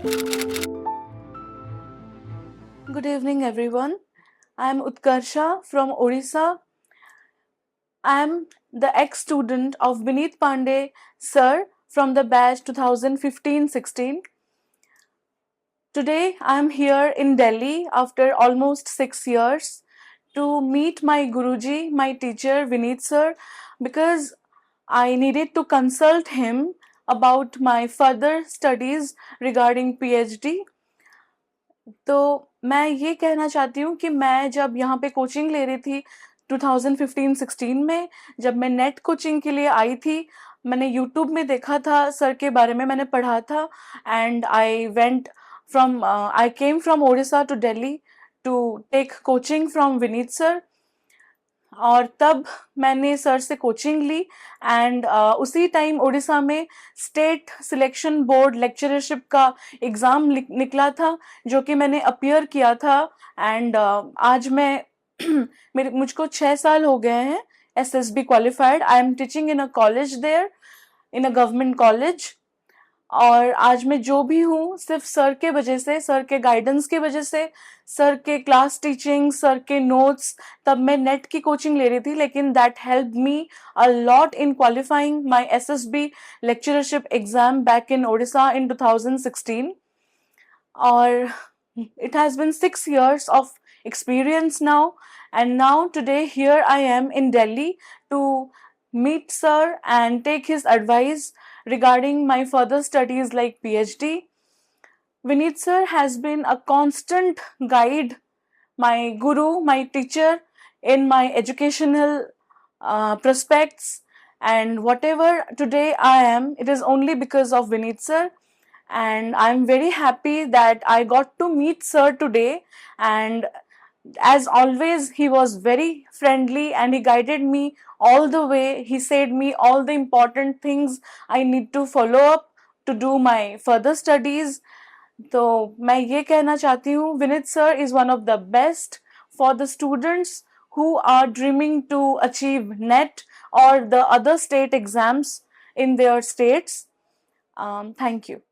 Good evening, everyone. I am Utkarsha from Odisha. I am the ex-student of Vineet Pandey, sir, from the batch 2015-16. Today, I am here in Delhi after almost 6 years to meet my Guruji, my teacher Vineet sir, because I needed to consult him about my further studies regarding PhD. तो मैं ये कहना चाहती हूँ कि मैं जब यहाँ पे कोचिंग ले रही थी 2015-16 में, जब मैं नेट कोचिंग के लिए आई थी, मैंने यूट्यूब में देखा था, सर के बारे में मैंने पढ़ा था, and I came from Odisha to Delhi to take coaching from Vineet sir. और तब मैंने सर से कोचिंग ली एंड उसी टाइम उड़ीसा में स्टेट सिलेक्शन बोर्ड लेक्चरशिप का एग्ज़ाम निकला था, जो कि मैंने अपीयर किया था। एंड आज मैं मुझको 6 साल हो गए हैं SSB qualified. I am teaching in a college there, in a government college. और आज मैं जो भी हूँ सिर्फ सर के वजह से, सर के गाइडेंस की वजह से, सर के क्लास टीचिंग, सर के नोट्स। तब मैं नेट की कोचिंग ले रही थी, लेकिन that help me a lot in qualifying my SSB lectureship exam back in Odisha in 2016। और it has been 6 years of experience now, and now today here I am in Delhi to meet sir and take his advice regarding my further studies like PhD. Vineet sir has been a constant guide, my guru, my teacher in my educational prospects, and whatever today I am, it is only because of Vineet sir. And I'm very happy that I got to meet sir today, and as always he was very friendly and he guided me all the way. He said me all the important things I need to follow up to do my further studies. तो मैं ये कहना चाहती हूँ, Vineet sir is one of the best for the students who are dreaming to achieve NET or the other state exams in their states. Thank you.